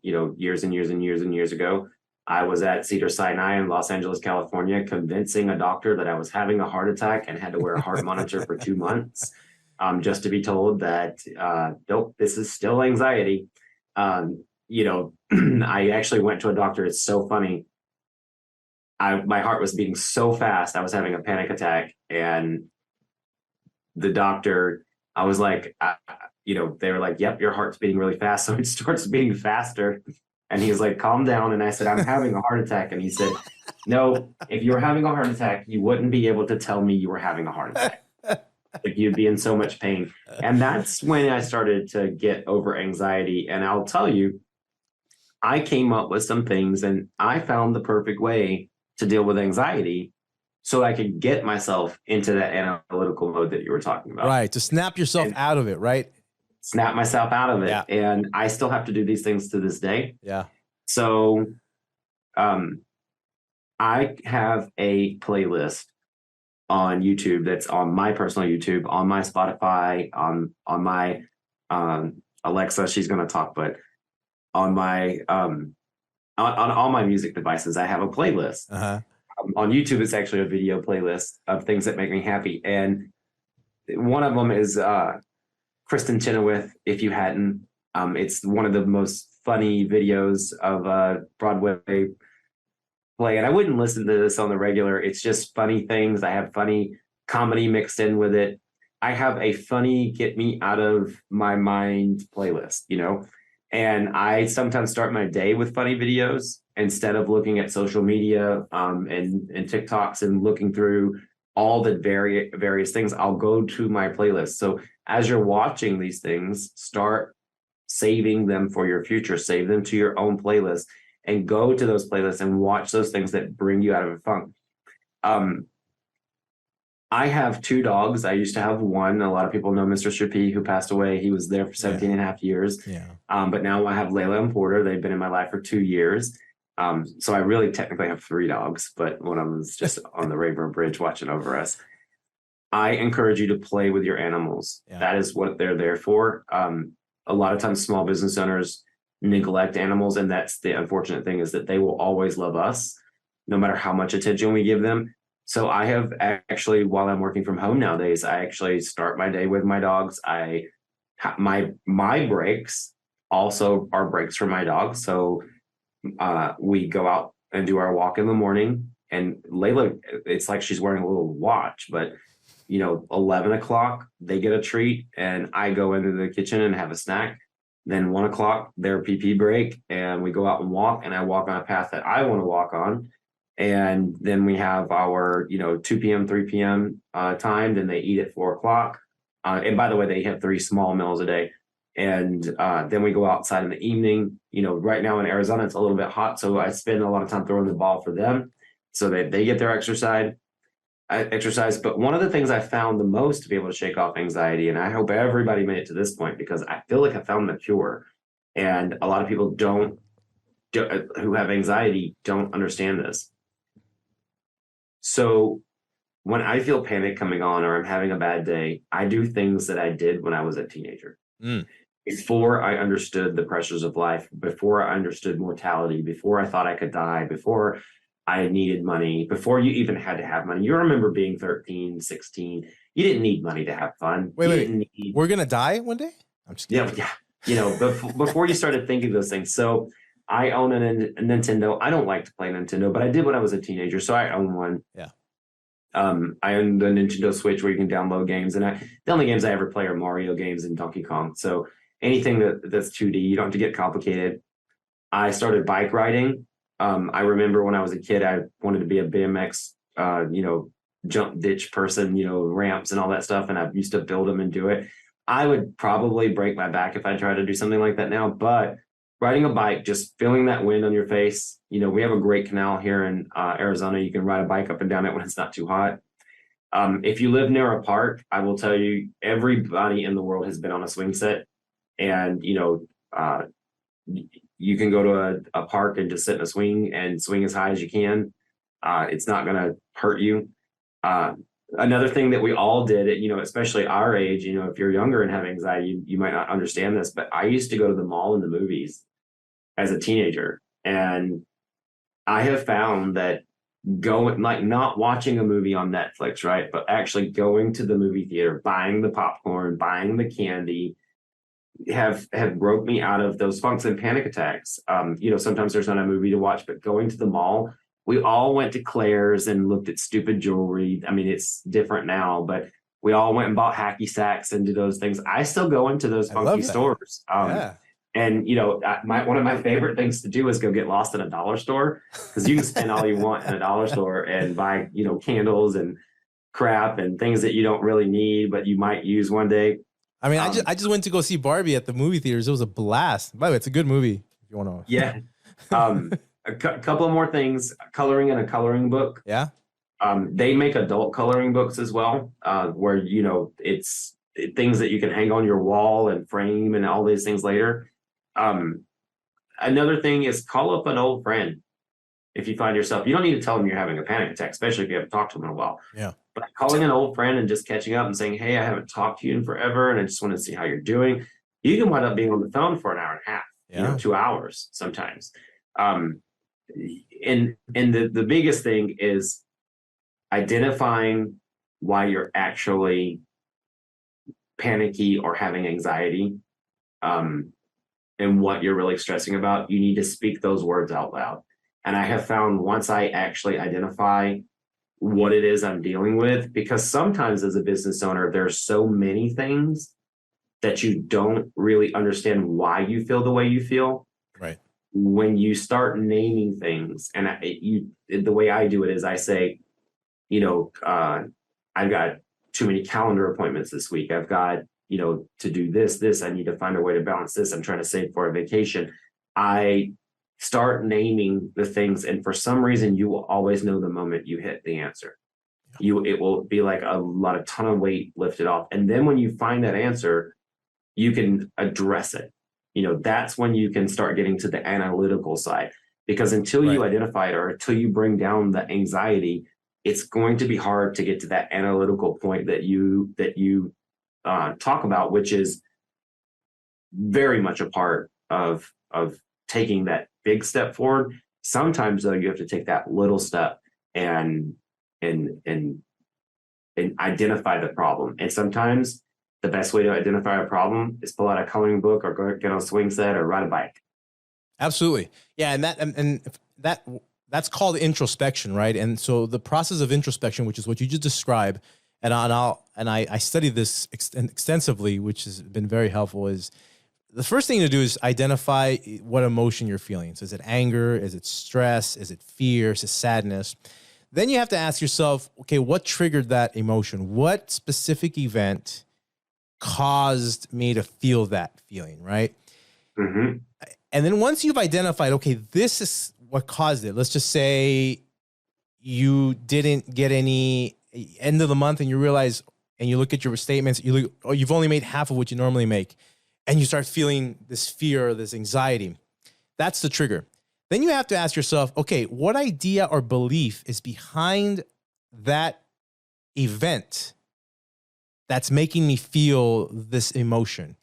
years and years and years and years ago, I was at Cedars-Sinai in Los Angeles, California, convincing a doctor that I was having a heart attack and had to wear a heart monitor for 2 months, just to be told that, nope, this is still anxiety. I actually went to a doctor. It's so funny. My heart was beating so fast. I was having a panic attack, and the doctor, I was like, they were like, yep, your heart's beating really fast. So it starts beating faster. And he was like, calm down. And I said, I'm having a heart attack. And he said, no, if you were having a heart attack, you wouldn't be able to tell me you were having a heart attack. Like, you'd be in so much pain. And that's when I started to get over anxiety. And I'll tell you, I came up with some things, and I found the perfect way to deal with anxiety so I could get myself into that analytical mode that you were talking about. Right. To snap yourself out of it, right? Snap myself out of it. Yeah. And I still have to do these things to this day. Yeah. So I have a playlist on YouTube that's on my personal YouTube, on my Spotify, on my Alexa, she's going to talk, but on my on all my music devices, I have a playlist. Uh-huh. On YouTube, it's actually a video playlist of things that make me happy. And one of them is Kristen Chenoweth, If You Hadn't. It's one of the most funny videos of Broadway play. And I wouldn't listen to this on the regular. It's just funny things. I have funny comedy mixed in with it. I have a funny get me out of my mind playlist, and I sometimes start my day with funny videos instead of looking at social media and TikToks and looking through all the various things, I'll go to my playlist. So as you're watching these things, start saving them for your future, save them to your own playlist, and go to those playlists and watch those things that bring you out of a funk. I have 2 dogs. I used to have one. A lot of people know Mr. Chappie, who passed away. He was there for 17 and a half years. Yeah. But now I have Layla and Porter. They've been in my life for 2 years. So I really technically have 3 dogs, but one of them is just on the Rayburn Bridge watching over us. I encourage you to play with your animals. Yeah. That is what they're there for. A lot of times small business owners neglect animals, and that's the unfortunate thing, is that they will always love us no matter how much attention we give them. So I have actually, while I'm working from home nowadays, I actually start my day with my dogs. My breaks also are breaks for my dogs. So we go out and do our walk in the morning, and Layla, it's like she's wearing a little watch, but 11 o'clock, they get a treat, and I go into the kitchen and have a snack. Then 1 o'clock, their pee break, and we go out and walk, and I walk on a path that I want to walk on. And then we have our, 2 p.m., 3 p.m. Time. Then they eat at 4 o'clock. And by the way, they have 3 small meals a day. And then we go outside in the evening. Right now in Arizona, it's a little bit hot, so I spend a lot of time throwing the ball for them so that they get their exercise. But one of the things I found the most to be able to shake off anxiety, and I hope everybody made it to this point, because I feel like I found the cure, and a lot of people who have anxiety don't understand this. So when I feel panic coming on, or I'm having a bad day, I do things that I did when I was a teenager. Before I understood the pressures of life, before I understood mortality, before I thought I could die, before I needed money, before you even had to have money. You remember being 13, 16. You didn't need money to have fun. Wait. We're going to die one day? I'm just kidding. Yeah. Before you started thinking those things. So I own a Nintendo. I don't like to play Nintendo, but I did when I was a teenager, so I own one. Yeah. I own the Nintendo Switch, where you can download games, and the only games I ever play are Mario games and Donkey Kong. So anything that's 2D, you don't have to get complicated. I started bike riding. I remember when I was a kid, I wanted to be a BMX, jump ditch person, ramps and all that stuff, and I used to build them and do it. I would probably break my back if I tried to do something like that now, but riding a bike, just feeling that wind on your face. We have a great canal here in Arizona. You can ride a bike up and down it when it's not too hot. If you live near a park, I will tell you, everybody in the world has been on a swing set, and you can go to a park and just sit in a swing and swing as high as you can. It's not going to hurt you. Another thing that we all did, especially our age, if you're younger and have anxiety, you might not understand this, but I used to go to the mall and the movies as a teenager. And I have found that not watching a movie on Netflix, right, but actually going to the movie theater, buying the popcorn, buying the candy, have broke me out of those funks and panic attacks. Sometimes there's not a movie to watch, but going to the mall, we all went to Claire's and looked at stupid jewelry. I mean, it's different now, but we all went and bought hacky sacks and did those things. I still go into those funky stores. And one of my favorite things to do is go get lost in a dollar store, because you can spend all you want in a dollar store and buy, candles and crap and things that you don't really need, but you might use one day. I mean, I just went to go see Barbie at the movie theaters. It was a blast. By the way, it's a good movie if you want to. Yeah. A couple of more things. Coloring in a coloring book. Yeah. They make adult coloring books as well, where it's things that you can hang on your wall and frame and all these things later. Another thing is, call up an old friend. If you find yourself, you don't need to tell them you're having a panic attack, especially if you haven't talked to them in a while. Yeah. But calling an old friend and just catching up and saying, "Hey, I haven't talked to you in forever, and I just want to see how you're doing." You can wind up being on the phone for an hour and a half, 2 hours sometimes. And the biggest thing is identifying why you're actually panicky or having anxiety, and what you're really stressing about. You need to speak those words out loud. And I have found, once I actually identify what it is I'm dealing with, because sometimes as a business owner, there's so many things that you don't really understand why you feel the way you feel. Right. When you start naming things, and the way I do it is I say, I've got too many calendar appointments this week. I've got, to do this, I need to find a way to balance this. I'm trying to save for a vacation. I start naming the things. And for some reason, you will always know the moment you hit the answer. It will be like a ton of weight lifted off. And then when you find that answer, you can address it. That's when you can start getting to the analytical side, because until you identify it or until you bring down the anxiety, it's going to be hard to get to that analytical point that you talk about, which is very much a part of taking that big step forward. Sometimes though, you have to take that little step and identify the problem. And sometimes the best way to identify a problem is pull out a coloring book or go get on a swing set or ride a bike. Absolutely. Yeah. And that's called introspection, right? And so the process of introspection, which is what you just described, and I studied this extensively, which has been very helpful, is the first thing to do is identify what emotion you're feeling. So is it anger? Is it stress? Is it fear? Is it sadness? Then you have to ask yourself, okay, what triggered that emotion? What specific event caused me to feel that feeling, right? Mm-hmm. And then once you've identified, okay, this is what caused it. Let's just say you didn't get any end of the month and you realize, and you look at your statements, you've only made half of what you normally make. And you start feeling this fear or this anxiety. That's the trigger. Then you have to ask yourself, okay, what idea or belief is behind that event that's making me feel this emotion?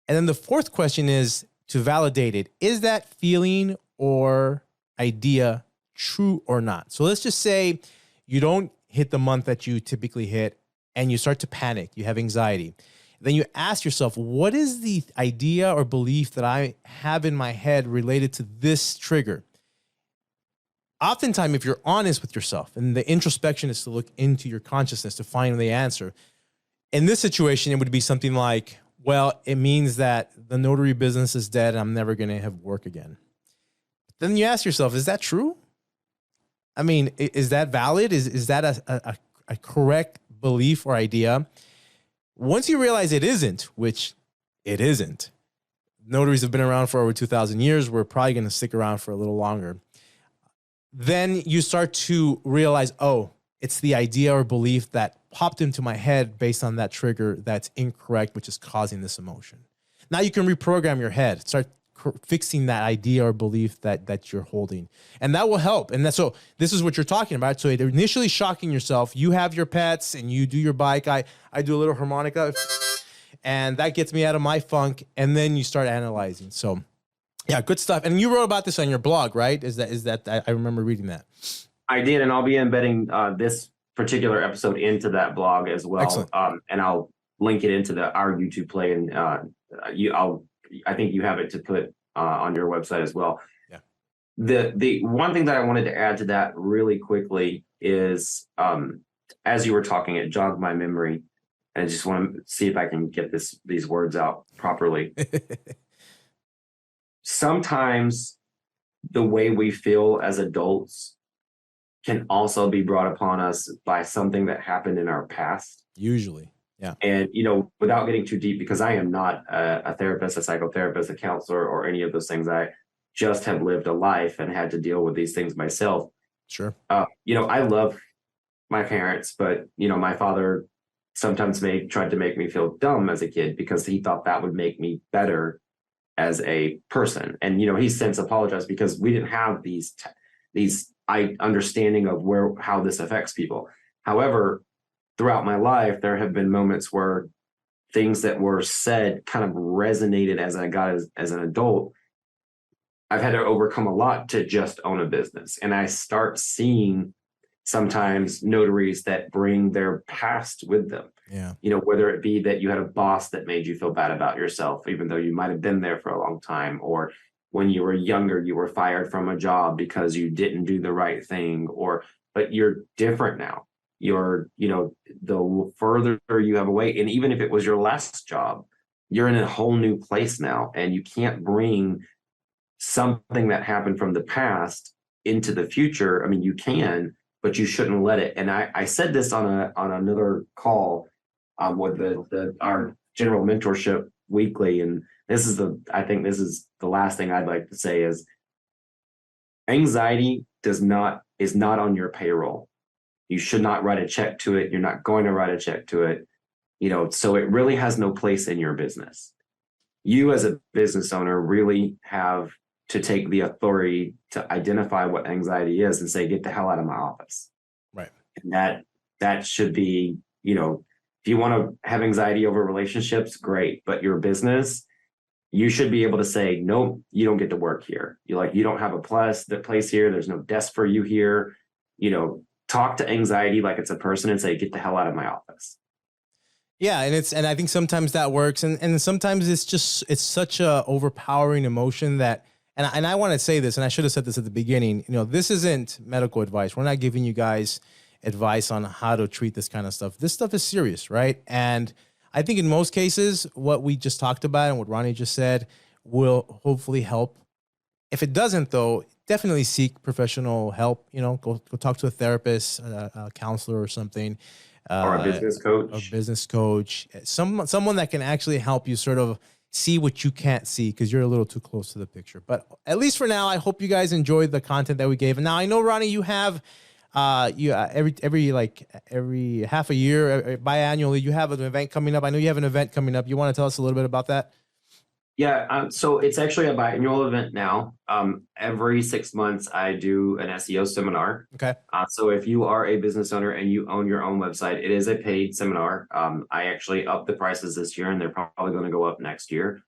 And then the fourth question is to validate it. Is that feeling or idea true or not? So let's just say you don't hit the month that you typically hit and you start to panic, you have anxiety. Then you ask yourself, what is the idea or belief that I have in my head related to this trigger? Oftentimes, if you're honest with yourself, and the introspection is to look into your consciousness to find the answer. In this situation, it would be something like, well, it means that the notary business is dead and I'm never going to have work again. Then you ask yourself, is that true? I mean, is that valid? Is that a correct belief or idea? Once you realize it isn't, which it isn't, notaries have been around for over 2,000 years. We're probably going to stick around for a little longer. Then you start to realize, oh, it's the idea or belief that popped into my head based on that trigger that's incorrect, which is causing this emotion. Now you can reprogram your head, start fixing that idea or belief that you're holding. And that will help. And so this is what you're talking about. So initially shocking yourself, you have your pets and you do your bike. I do a little harmonica and that gets me out of my funk. And then you start analyzing. So yeah, good stuff. And you wrote about this on your blog, right? Is that I remember reading that. I did. And I'll be embedding this particular episode into that blog as well. Excellent. And I'll link it into our YouTube play. And I think you have it to put on your website as well. Yeah. The one thing that I wanted to add to that really quickly is, as you were talking, it jogged my memory, and I just want to see if I can get these words out properly. Sometimes the way we feel as adults can also be brought upon us by something that happened in our past. Usually. Yeah. And, without getting too deep, because I am not a therapist, a psychotherapist, a counselor, or any of those things. I just have lived a life and had to deal with these things myself. Sure. I love my parents, but, my father sometimes tried to make me feel dumb as a kid because he thought that would make me better as a person. And, he's since apologized because we didn't have these understanding of how this affects people. However, throughout my life, there have been moments where things that were said kind of resonated as I got as an adult. I've had to overcome a lot to just own a business. And I start seeing sometimes notaries that bring their past with them. Yeah. Whether it be that you had a boss that made you feel bad about yourself, even though you might have been there for a long time, or when you were younger, you were fired from a job because you didn't do the right thing, but you're different now. You're, the further you have away, and even if it was your last job, you're in a whole new place now, and you can't bring something that happened from the past into the future. I mean, you can, but you shouldn't let it. And I said this on another call with our general mentorship weekly. And I think this is the last thing I'd like to say is anxiety is not on your payroll. You should not write a check to it. You're not going to write a check to it. So it really has no place in your business. You as a business owner really have to take the authority to identify what anxiety is and say, get the hell out of my office. Right. And that should be, if you want to have anxiety over relationships, great. But your business, you should be able to say, no, you don't get to work here. You don't have a place here. There's no desk for you here. Talk to anxiety like it's a person and say, get the hell out of my office. Yeah, and I think sometimes that works, and sometimes it's such a overpowering emotion that, and I want to say this, and I should have said this at the beginning. This isn't medical advice. We're not giving you guys advice on how to treat this kind of stuff. This stuff is serious, right? And I think in most cases, what we just talked about and what Ronnie just said will hopefully help. If it doesn't, though, definitely seek professional help. Go talk to a therapist, a counselor, or something. Or a business coach. Someone that can actually help you sort of see what you can't see because you're a little too close to the picture. But at least for now, I hope you guys enjoyed the content that we gave. And now I know, Ronnie, you have every half a year, biannually, you have an event coming up. I know you have an event coming up. You want to tell us a little bit about that? Yeah, so it's actually a biannual event now. Every 6 months, I do an SEO seminar. Okay. So if you are a business owner and you own your own website, it is a paid seminar. I actually upped the prices this year, and they're probably going to go up next year.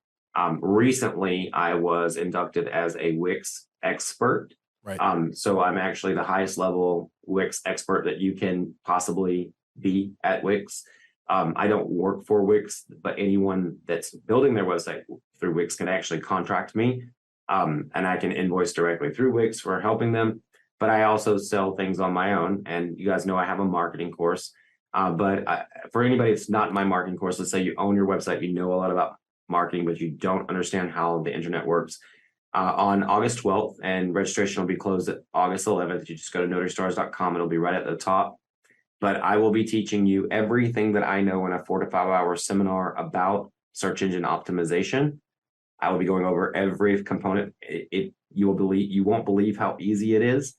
Recently, I was inducted as a Wix expert. Right. So I'm actually the highest level Wix expert that you can possibly be at Wix. I don't work for Wix, but anyone that's building their website through Wix can actually contract me, and I can invoice directly through Wix for helping them. But I also sell things on my own, and you guys know I have a marketing course. For anybody that's not in my marketing course, let's say you own your website, you know a lot about marketing, but you don't understand how the internet works. On August 12th, and registration will be closed at August 11th. You just go to notarystars.com. It'll be right at the top. But I will be teaching you everything that I know in a 4 to 5 hour seminar about search engine optimization. I will be going over every component. You won't believe how easy it is.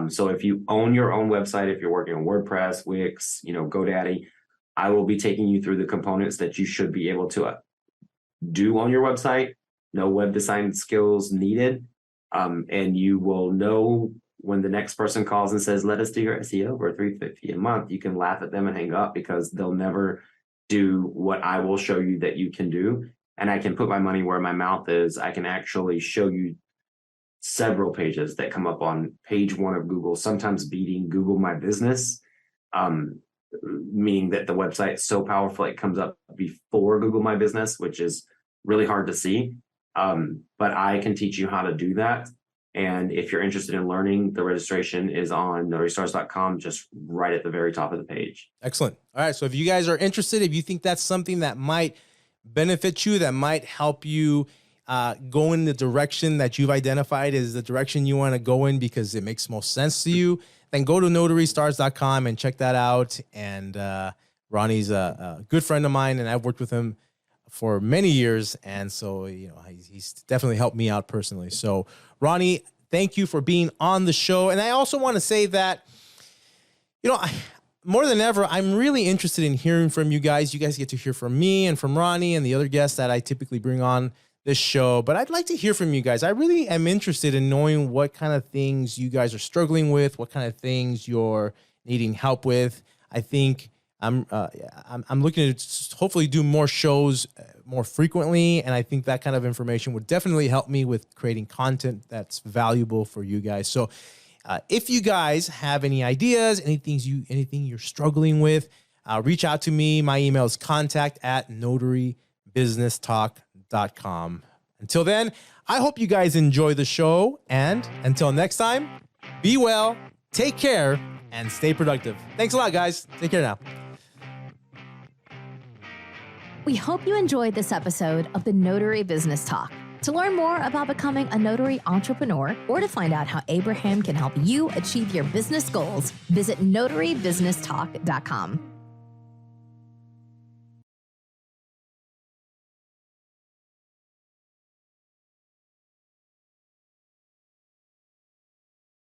So if you own your own website, if you're working on WordPress, Wix, GoDaddy, I will be taking you through the components that you should be able to do on your website. No web design skills needed. And you will know when the next person calls and says, let us do your SEO for $350 a month, you can laugh at them and hang up because they'll never do what I will show you that you can do. And I can put my money where my mouth is. I can actually show you several pages that come up on page 1 of Google, sometimes beating Google My Business, meaning that the website is so powerful it comes up before Google My Business, which is really hard to see. But I can teach you how to do that. And if you're interested in learning, the registration is on notarystars.com, just right at the very top of the page. Excellent. All right. So if you guys are interested, if you think that's something that might benefit you, that might help you go in the direction that you've identified as the direction you want to go in because it makes most sense to you, then go to notarystars.com and check that out. And Ronnie's a good friend of mine, and I've worked with him for many years. And so, he's definitely helped me out personally. So Ronnie, thank you for being on the show. And I also want to say that, more than ever, I'm really interested in hearing from you guys. You guys get to hear from me and from Ronnie and the other guests that I typically bring on this show. But I'd like to hear from you guys. I really am interested in knowing what kind of things you guys are struggling with, what kind of things you're needing help with. I think I'm looking to hopefully do more shows more frequently, and I think that kind of information would definitely help me with creating content that's valuable for you guys. So if you guys have any ideas, anything you're struggling with, reach out to me. My email is contact@notarybusinesstalk.com. Until then, I hope you guys enjoy the show, and until next time, be well, take care, and stay productive. Thanks a lot, guys. Take care now. We hope you enjoyed this episode of the Notary Business Talk. To learn more about becoming a notary entrepreneur or to find out how Abraham can help you achieve your business goals, visit notarybusinesstalk.com.